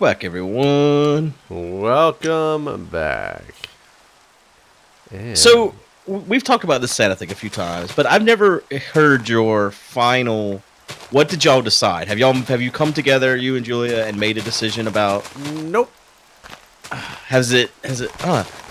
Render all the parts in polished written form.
Welcome back, everyone. Welcome back. And So, we've talked about this Santa thing a few times, but I've never heard your final... What did y'all decide? Have you come together, you and Julia, and made a decision about... Nope. Has it...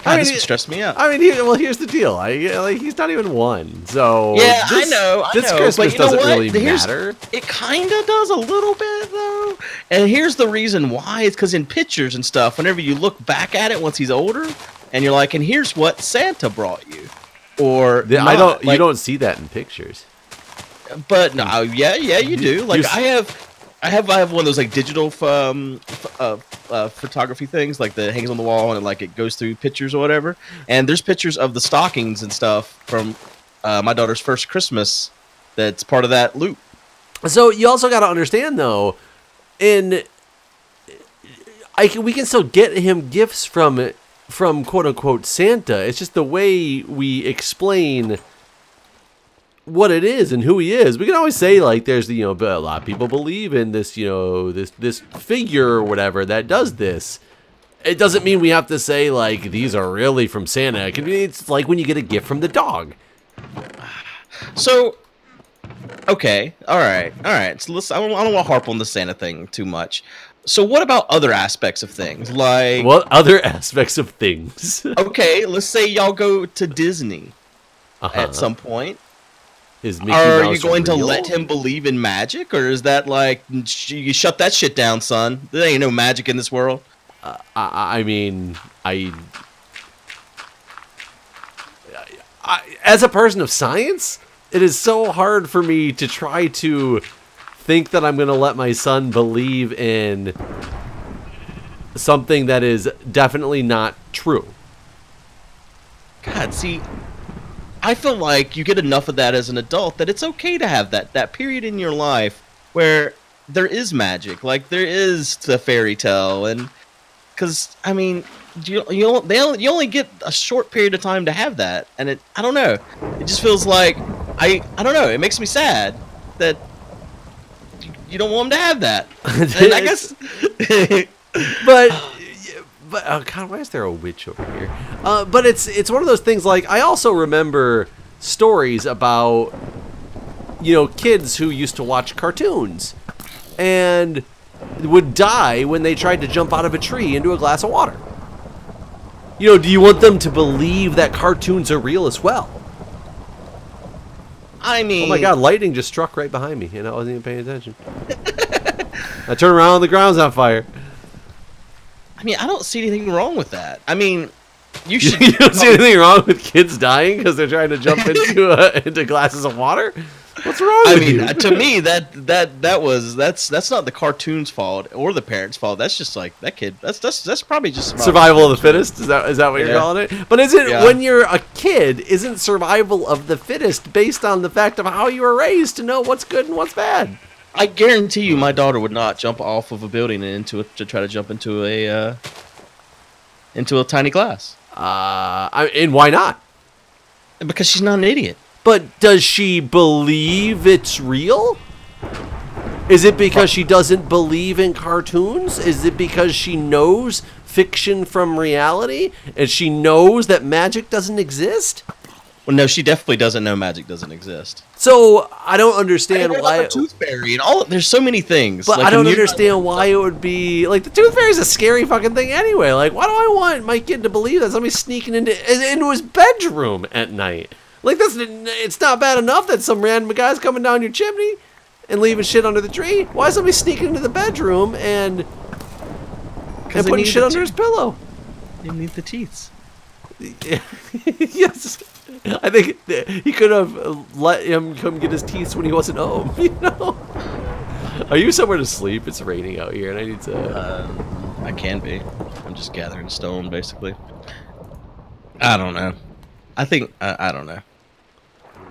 God, this would stress me out. I mean, here's the deal. He's not even one. So Yeah, I know. This Christmas but you know doesn't what? really matter. It kind of does a little bit, though. And here's the reason why. It's because in pictures and stuff, whenever you look back at it once he's older, and you're like, and here's what Santa brought you. Or not. You don't see that in pictures. But no, yeah, you do. Like I have one of those like digital photography things, like that hangs on the wall and it goes through pictures or whatever. And there's pictures of the stockings and stuff from my daughter's first Christmas. That's part of that loop. So you also got to understand though, we can still get him gifts from quote unquote Santa. It's just the way we explain what it is and who he is. We can always say like there's a lot of people believe in this this figure or whatever that does this. It doesn't mean we have to say like these are really from Santa. It's like when you get a gift from the dog. So okay, all right. So listen, I don't want to harp on the Santa thing too much. So what about other aspects of things? Like what other aspects of things? Okay, let's say y'all go to Disney at some point. Is Mickey Mouse you going real? to let him believe in magic, or is that like you shut that shit down, son? There ain't no magic in this world. I mean, as a person of science, it is so hard for me to try to think that I'm going to let my son believe in something that is definitely not true. God, see, I feel like you get enough of that as an adult that it's okay to have that period in your life where there is magic, like there is the fairy tale, and because I mean, you only get a short period of time to have that, and I don't know, it just feels like I don't know, it makes me sad that you don't want him to have that, and I guess, but oh God, why is there a witch over here? But it's one of those things. Like I also remember stories about kids who used to watch cartoons and would die when they tried to jump out of a tree into a glass of water. Do you want them to believe that cartoons are real as well? I mean, oh my God, lightning just struck right behind me, and I wasn't even paying attention. I turned around, and the ground's on fire. I mean, I don't see anything wrong with that. I mean, you should. You don't see anything wrong with kids dying because they're trying to jump into glasses of water? What's wrong with you? I mean, to me, that's not the cartoon's fault or the parents' fault. That's just like that kid. That's probably just survival of the fittest. Is that what you're calling it? But is it when you're a kid? Isn't survival of the fittest based on the fact of how you were raised to know what's good and what's bad? I guarantee you, my daughter would not jump off of a building and to try to jump into a tiny glass. And why not? Because she's not an idiot. But does she believe it's real? Is it because she doesn't believe in cartoons? Is it because she knows fiction from reality and she knows that magic doesn't exist? Well, no, she definitely doesn't know magic doesn't exist. So I don't understand why the Tooth Fairy and all. There's so many things. But I don't understand why it would be like the Tooth Fairy is a scary fucking thing anyway. Like, why do I want my kid to believe that somebody's sneaking into his bedroom at night? Like, it's not bad enough that some random guy's coming down your chimney and leaving shit under the tree. Why is somebody sneaking into the bedroom and putting shit under his pillow? They need the teeth. Yes. I think he could have let him come get his teeth when he wasn't home, Are you somewhere to sleep? It's raining out here, and I need to... I can be. I'm just gathering stone, basically. I don't know. I think... I don't know.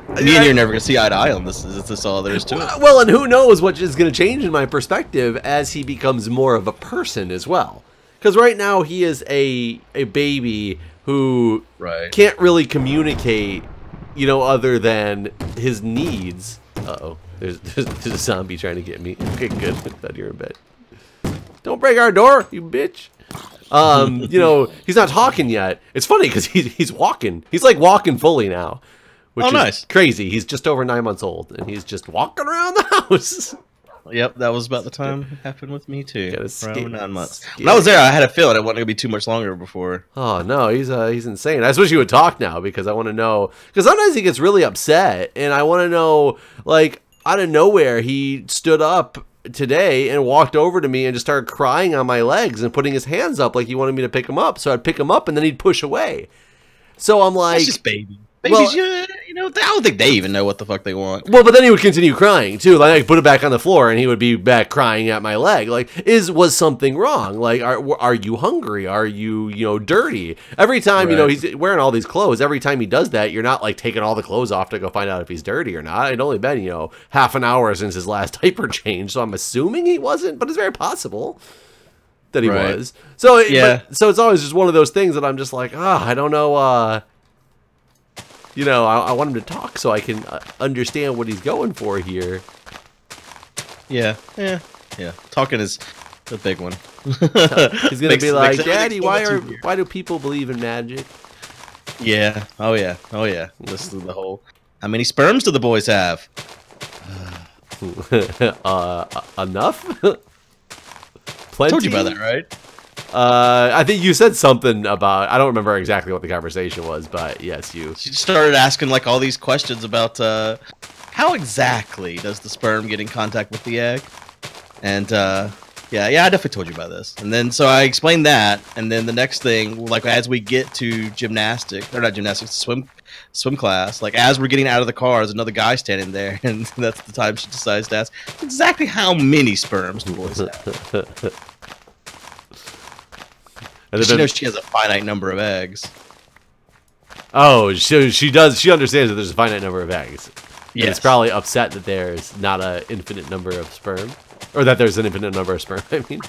Me and you are never going to see eye to eye on this. Is this all there is to it? Well, and who knows what is going to change in my perspective as he becomes more of a person as well. Because right now he is a baby who can't really communicate, other than his needs. Uh-oh. There's a zombie trying to get me. Okay, good. Glad you're in bed. Don't break our door, you bitch. You know, he's not talking yet. It's funny because he's walking. He's like walking fully now, which is nice. Crazy. He's just over 9 months old, and he's just walking around the house. Yep, that was about the time it happened with me too. Around 9 months. Skip. When I was there, I had a feeling it wasn't gonna be too much longer before. Oh no, he's insane. I wish he would talk now because I want to know. Because sometimes he gets really upset, and I want to know, like, out of nowhere, he stood up today and walked over to me and just started crying on my legs and putting his hands up like he wanted me to pick him up. So I'd pick him up and then he'd push away. So I'm like, that's just baby. Babies, you know, I don't think they even know what the fuck they want. Well, but then he would continue crying too. Like, I'd put it back on the floor, and he would be back crying at my leg. Like, was something wrong? Like, are you hungry? Are you dirty? Every time he's wearing all these clothes. Every time he does that, you're not like taking all the clothes off to go find out if he's dirty or not. It'd only been half an hour since his last diaper change, so I'm assuming he wasn't, but it's very possible that he was. So so it's always just one of those things that I'm just like, I don't know. I want him to talk so I can understand what he's going for here. Yeah. Talking is the big one. He's gonna be like, Daddy, why do people believe in magic? Yeah. Oh yeah. This is the whole. How many sperms do the boys have? Enough. Plenty. I told you about that, right? I think you said something about, I don't remember exactly what the conversation was, but yes, She started asking like all these questions about how exactly does the sperm get in contact with the egg? And yeah, I definitely told you about this. And then so I explained that, and then the next thing, like as we get to swim class, like as we're getting out of the car, there's another guy standing there, and that's the time she decides to ask exactly how many sperms do boys have. And she knows she has a finite number of eggs. Oh, she does. She understands that there's a finite number of eggs. Yes. It's probably upset that there's not an infinite number of sperm. Or that there's an infinite number of sperm, I mean.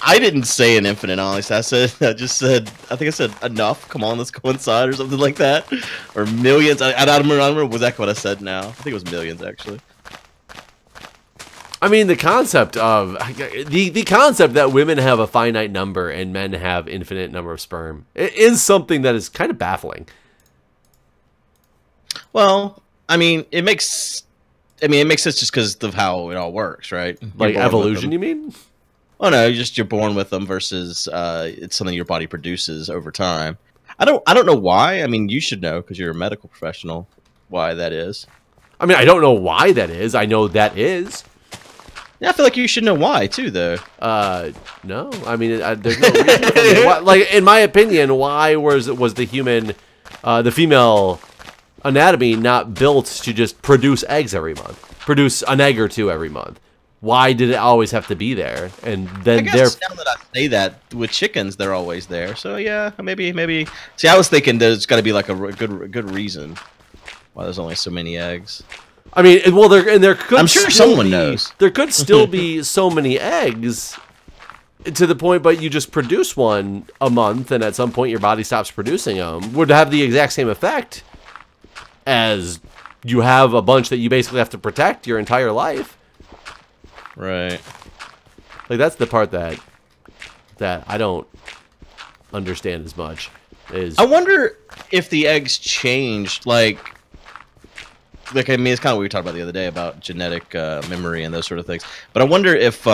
I didn't say an infinite, honestly. I think I said enough. Come on, let's go inside or something like that. Or millions. I don't remember exactly what I said now. I think it was millions, actually. I mean, the concept of the concept that women have a finite number and men have infinite number of sperm is something that is kind of baffling. Well, I mean, it makes sense just because of how it all works, right? Like evolution, you mean? Oh no, you're born with them versus it's something your body produces over time. I don't know why. I mean, you should know because you're a medical professional why that is. I mean, I don't know why that is. I know that is. Yeah, I feel like you should know why too, though. No. I mean, there's no reason. Why, like, in my opinion, why was the human, the female anatomy not built to just produce eggs every month, produce an egg or two every month? Why did it always have to be there? And then now that I say that with chickens, they're always there. So yeah, maybe. See, I was thinking there's got to be like a good reason why there's only so many eggs. I mean, well, there could. I'm sure someone knows. There could still be so many eggs to the point, but you just produce one a month, and at some point your body stops producing them. Would have the exact same effect as you have a bunch that you basically have to protect your entire life. Right. Like that's the part that I don't understand as much. I wonder if the eggs changed, like I mean, it's kind of what we talked about the other day about genetic memory and those sort of things. But I wonder if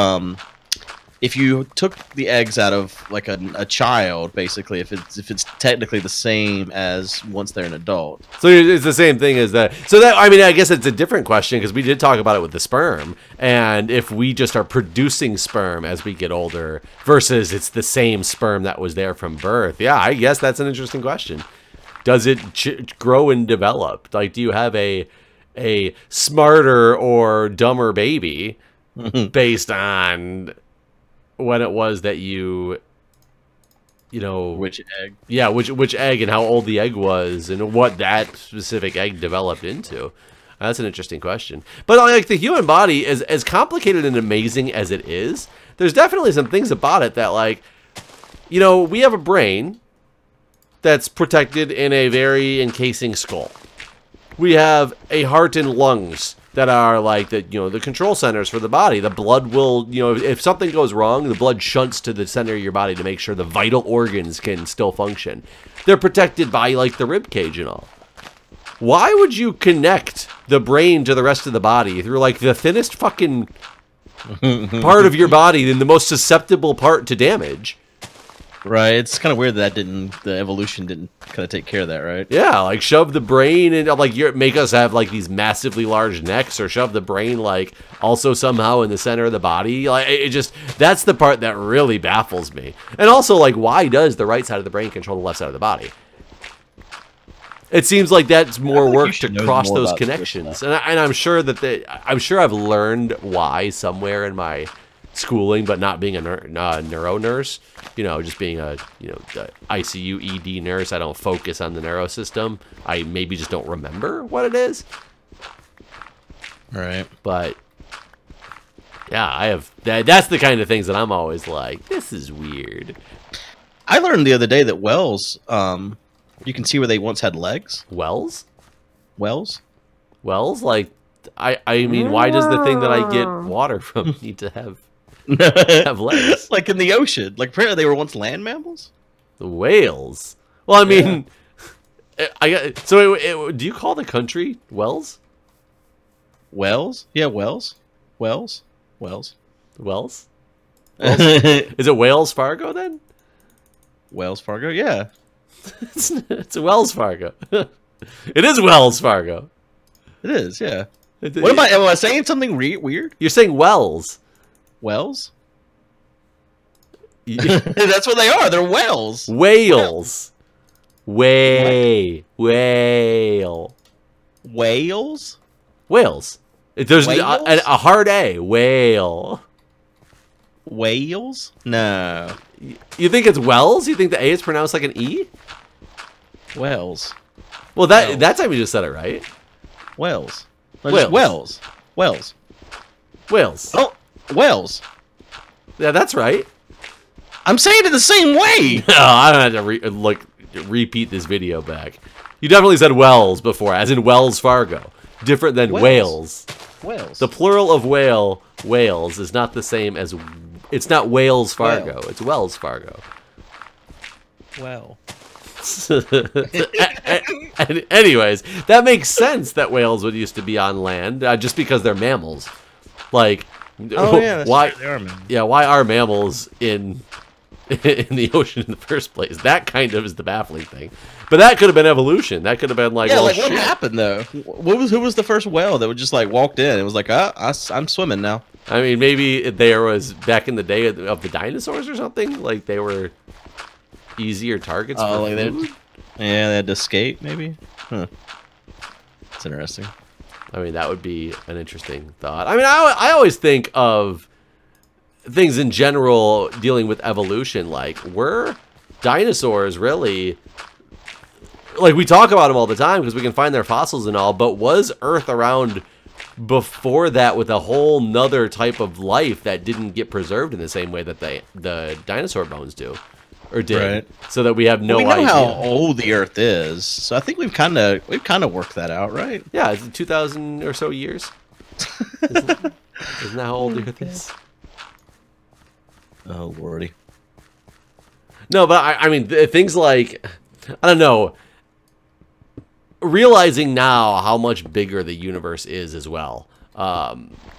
you took the eggs out of like a child, basically, if it's technically the same as once they're an adult. So it's the same thing as that. So that, I mean, I guess it's a different question because we did talk about it with the sperm, and if we just are producing sperm as we get older versus it's the same sperm that was there from birth. Yeah, I guess that's an interesting question. Does it grow and develop? Like, do you have a smarter or dumber baby based on when it was that you know, which egg? Yeah, which egg and how old the egg was and what that specific egg developed into. That's an interesting question. But like the human body is as complicated and amazing as it is. There's definitely some things about it that, like, you know, we have a brain that's protected in a very encasing skull. We have a heart and lungs that are like the the control centers for the body. The blood will, if something goes wrong, the blood shunts to the center of your body to make sure the vital organs can still function. They're protected by like the rib cage and all. Why would you connect the brain to the rest of the body through like the thinnest fucking part of your body and the most susceptible part to damage? Right, it's kind of weird that the evolution didn't kind of take care of that, right? Yeah, like shove the brain and like make us have like these massively large necks, or shove the brain like also somehow in the center of the body. Like that's the part that really baffles me. And also, like, why does the right side of the brain control the left side of the body? It seems like that's more work to cross those connections, and I'm sure that I'm sure I've learned why somewhere in my schooling, but not being a neuro nurse, just being a the ICU ED nurse. I don't focus on the neuro system. I maybe just don't remember what it is. Right. But yeah, I have that's the kind of things that I'm always like, this is weird. I learned the other day that whales, you can see where they once had legs. Wells? Like, I mean, why does the thing that I get water from need to have legs? Like in the ocean. Like, apparently they were once land mammals? The whales. Well, I mean, do you call the country Wells? Wells? Yeah, Wells. Wells? Is it Wales Fargo then? Wells Fargo, yeah. It's Wells Fargo. It is Wells Fargo. It is, yeah. What am I saying something weird? You're saying Wells. Wells? That's what they are. They're whales. Whales. Whale. Whales? Whales. There's a hard A. Whale. Whales? No. You think it's Wells? You think the A is pronounced like an E? Wells. Well, that time you just said it right. Wells. Wales. Wells. Oh, Wells. Yeah, that's right. I'm saying it the same way. No, I don't have to repeat this video back. You definitely said Wells before, as in Wells Fargo. Different than Wales. Wales. The plural of Wales is not the same as... It's not Wales Fargo. It's Wells Fargo. Well. Anyways, that makes sense that whales would used to be on land, just because they're mammals. Like, why? They are mammals. Yeah, why are mammals in the ocean in the first place? That kind of is the baffling thing. But that could have been evolution. That could have been like, what happened though? Who was the first whale that would just like walked in? It was like, I'm swimming now. I mean, maybe there was back in the day of the dinosaurs or something. Like they were easier targets for food. They had to escape, maybe. Huh. That's interesting. I mean, that would be an interesting thought. I mean, I always think of things in general dealing with evolution. Like, were dinosaurs really... Like, we talk about them all the time because we can find their fossils and all, but was Earth around before that with a whole nother type of life that didn't get preserved in the same way that the dinosaur bones do? Or did, right. So that we have no idea. We know how old the Earth is, so I think we've kind of worked that out, right? Yeah, it's 2,000 or so years. Isn't that how old the Earth is? Oh lordy. No, but I mean things like, I don't know. Realizing now how much bigger the universe is as well.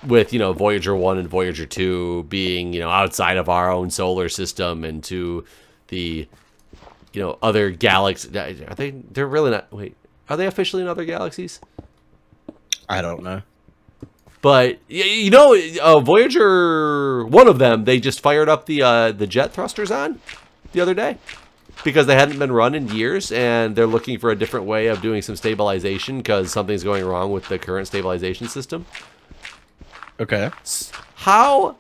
With Voyager 1 and Voyager 2 being outside of our own solar system and to the other galaxies. They're really not. Wait, are they officially in other galaxies? I don't know. But Voyager, one of them, they just fired up the jet thrusters on the other day because they hadn't been run in years, and they're looking for a different way of doing some stabilization because something's going wrong with the current stabilization system. Okay. How?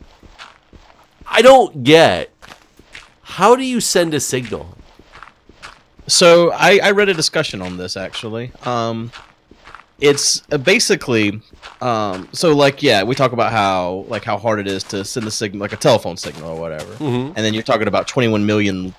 I don't get. How do you send a signal? So I read a discussion on this actually. It's basically so like we talk about how hard it is to send a signal, like a telephone signal or whatever, and then you're talking about 21 million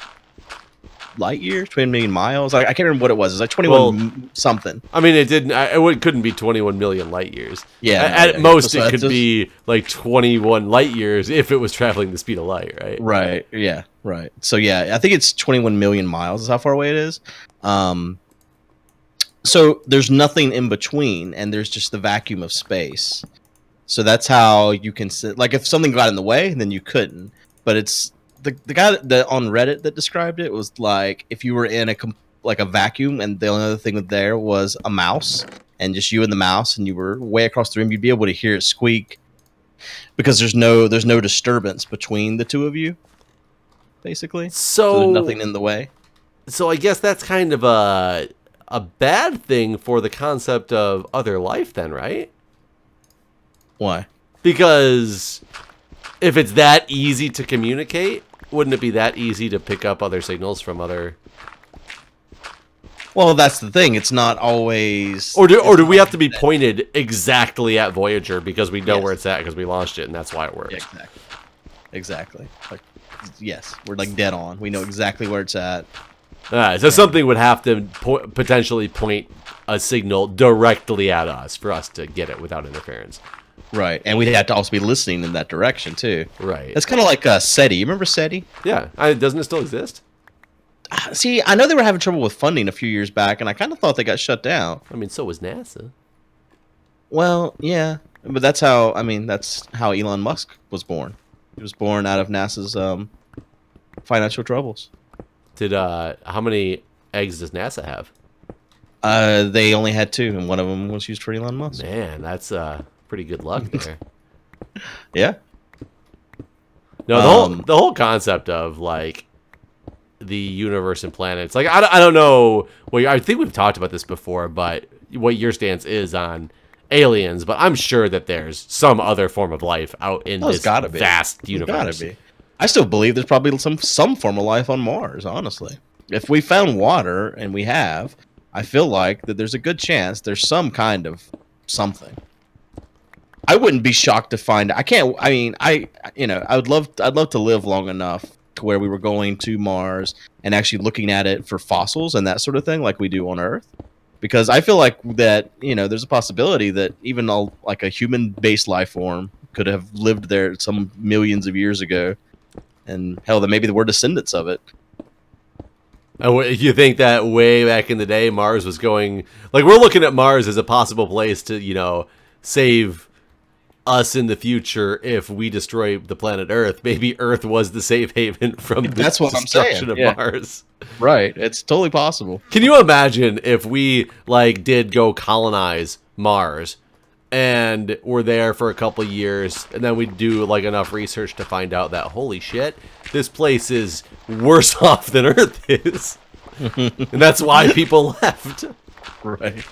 light years, 21 million miles. I can't remember what it was. It was like 21 something. I mean, it didn't. It couldn't be 21 million light years. Yeah, at most it could be like 21 light years if it was traveling the speed of light, right? Right. Yeah. Right. So yeah, I think it's 21 million miles is how far away it is. So there's nothing in between, and there's just the vacuum of space. So that's how you can like if something got in the way, then you couldn't. But it's the guy that on Reddit that described it was like if you were in a vacuum, and the only other thing there was a mouse, and just you and the mouse, and you were way across the room, you'd be able to hear it squeak because there's no disturbance between the two of you, basically. So there's nothing in the way. So I guess that's kind of a bad thing for the concept of other life, then, right? Why? Because if it's that easy to communicate, wouldn't it be that easy to pick up other signals from other... Well, that's the thing. It's not always... Or do we have to be pointed exactly at Voyager because we know where it's at because we launched it and that's why it works? Yeah, exactly. Like, yes, we're like dead on. We know exactly where it's at. So something would have to potentially point a signal directly at us for us to get it without interference. Right, and we'd have to also be listening in that direction, too. Right. It's kind of like SETI. You remember SETI? Yeah. Doesn't it still exist? See, I know they were having trouble with funding a few years back, and I kind of thought they got shut down. I mean, so was NASA. Well, yeah, but that's how Elon Musk was born. He was born out of NASA's financial troubles. How many eggs does NASA have? They only had 2, and one of them was used for Elon Musk. Man, that's pretty good luck there. Yeah. No, the whole concept of like the universe and planets. Like I don't know. Well, I think we've talked about this before, but what your stance is on aliens. But I'm sure that there's some other form of life out in this vast universe. Gotta be. I still believe there's probably some form of life on Mars. Honestly, if we found water, and we have, I feel like that there's a good chance there's some kind of something. I wouldn't be shocked to find. I'd love to live long enough to where we were going to Mars and actually looking at it for fossils and that sort of thing, like we do on Earth. Because I feel like that, there's a possibility that even like a human-based life form could have lived there some millions of years ago, and hell, that maybe we're descendants of it. You think that way back in the day, Mars was going... Like, we're looking at Mars as a possible place to, save us in the future if we destroy the planet Earth. Maybe Earth was the safe haven from the destruction of Mars. Right. It's totally possible. Can you imagine if we, did go colonize Mars and we're there for a couple of years, and then we do, enough research to find out that, holy shit, this place is worse off than Earth is. And that's why people left. Right.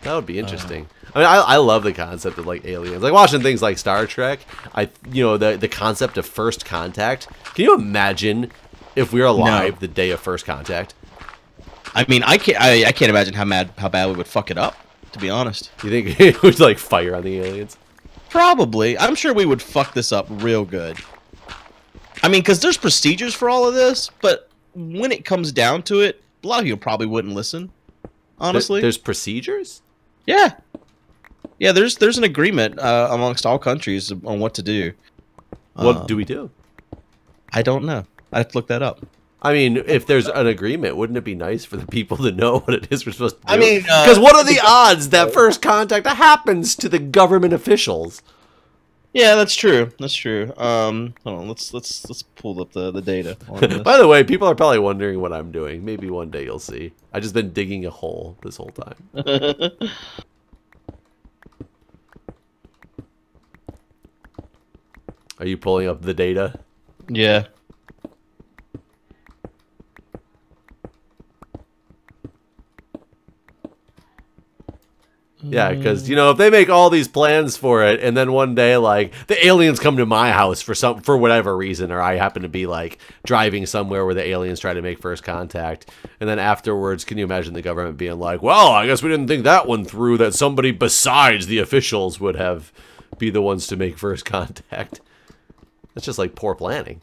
That would be interesting. I love the concept of aliens. Like watching things like Star Trek. The concept of first contact. Can you imagine if we were alive the day of first contact? I mean, I can't imagine how bad we would fuck it up. To be honest, you think it would fire on the aliens? Probably. I'm sure we would fuck this up real good. I mean, because there's procedures for all of this, but when it comes down to it, a lot of people probably wouldn't listen. Honestly, there's procedures. Yeah. Yeah, there's an agreement amongst all countries on what to do. What do we do? I don't know. I have to look that up. I mean, if there's an agreement, wouldn't it be nice for the people to know what it is we're supposed to do? I mean, because what are the odds that first contact happens to the government officials? Yeah, that's true. That's true. Hold on. Let's pull up the data on this. By the way, people are probably wondering what I'm doing. Maybe one day you'll see. I've just been digging a hole this whole time. Are you pulling up the data? Yeah. Yeah, because, if they make all these plans for it, and then one day, the aliens come to my house for whatever reason, or I happen to be, driving somewhere where the aliens try to make first contact, and then afterwards, can you imagine the government being like, well, I guess we didn't think that one through, that somebody besides the officials would be the ones to make first contact. That's just, poor planning.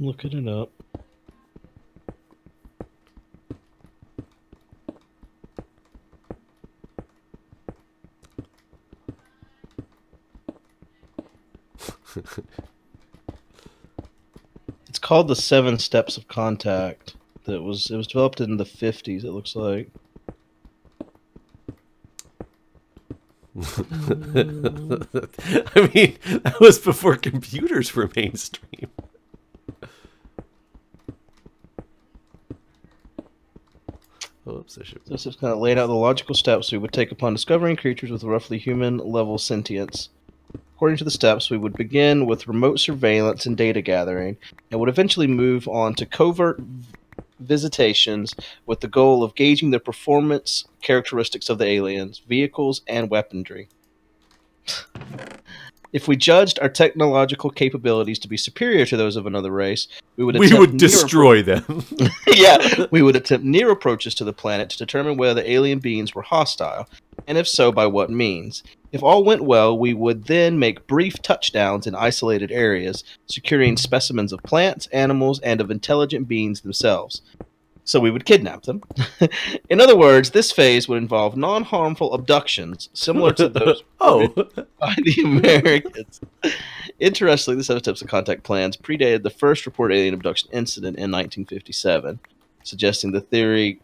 looking it up. It's called the 7 Steps of Contact. It was developed in the 50s, it looks like. I mean, that was before computers were mainstream. Oops, This is kind of laid out the logical steps we would take upon discovering creatures with roughly human-level sentience. According to the steps, we would begin with remote surveillance and data gathering, and would eventually move on to covert visitations with the goal of gauging the performance characteristics of the aliens, vehicles, and weaponry. If we judged our technological capabilities to be superior to those of another race, we would destroy them. Yeah, we would attempt near approaches to the planet to determine whether the alien beings were hostile, and if so, by what means. If all went well, we would then make brief touchdowns in isolated areas, securing specimens of plants, animals, and of intelligent beings themselves. So we would kidnap them. In other words, this phase would involve non-harmful abductions, similar to those by the Americans. Interestingly, the 7 Steps of Contact plans predated the first reported alien abduction incident in 1957, suggesting the theory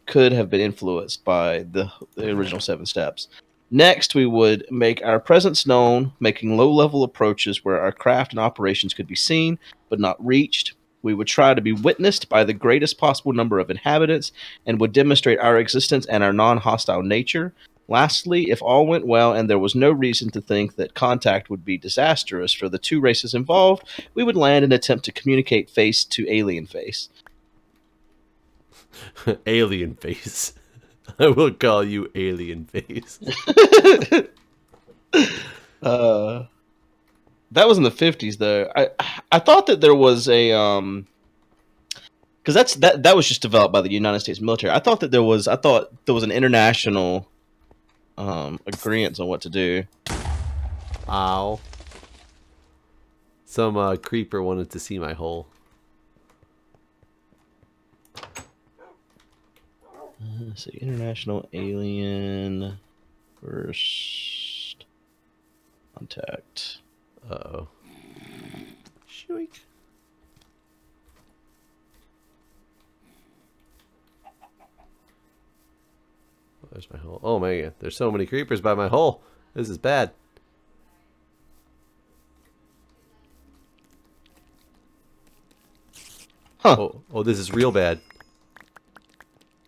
could have been influenced by the original 7 Steps. Next, we would make our presence known, making low-level approaches where our craft and operations could be seen, but not reached. We would try to be witnessed by the greatest possible number of inhabitants, and would demonstrate our existence and our non-hostile nature. Lastly, if all went well and there was no reason to think that contact would be disastrous for the 2 races involved, we would land and attempt to communicate face to alien face. Alien face. I will call you Alien Face. That was in the 50s, though. I thought that there was a because that was just developed by the United States military. I thought there was an international agreement on what to do. Ow! Some creeper wanted to see my hole. Let's see, international alien first contact. Uh-oh. Shooik. Oh, there's my hole. Oh my god, there's so many creepers by my hole. This is bad. Huh. Oh, this is real bad.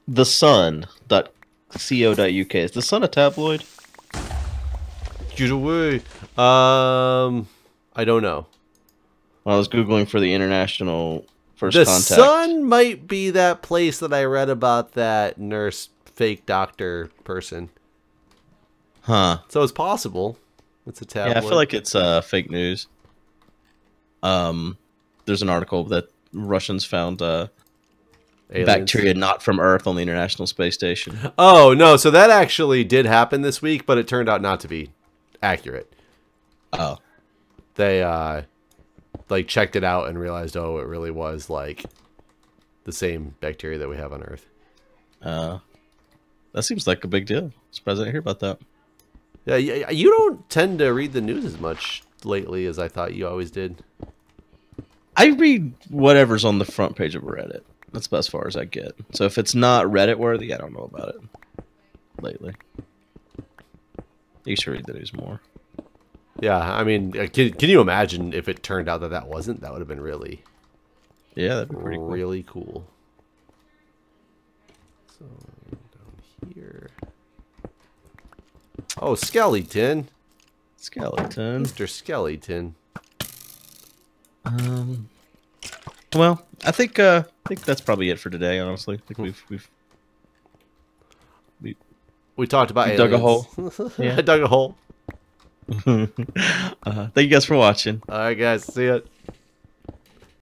TheSun.co.uk. Is The Sun a tabloid? Get away. I don't know. I was Googling for the international first The contact. Sun might be that place that I read about that nurse, fake doctor person. Huh. So it's possible. It's a tabloid. Yeah, I feel like it's fake news. There's an article that Russians found bacteria not from Earth on the International Space Station. Oh, no. So that actually did happen this week, but it turned out not to be accurate. Oh. They like checked it out and realized, oh, it really was like the same bacteria that we have on Earth. That seems like a big deal. Surprised I didn't hear about that. Yeah, you don't tend to read the news as much lately as I thought you always did. I read whatever's on the front page of Reddit. That's about as far as I get. So if it's not Reddit worthy, I don't know about it lately. I used to read the news more. Yeah, I mean, can you imagine if it turned out that that wasn't? That would have been really... Yeah, that'd be pretty cool. Really cool. So, down here... Oh, Skeleton. Skeleton. Mr. Skeleton. Well, I think that's probably it for today. Honestly, I think we talked about dug a hole. Yeah. I dug a hole. Thank you guys for watching. All right, guys. See ya.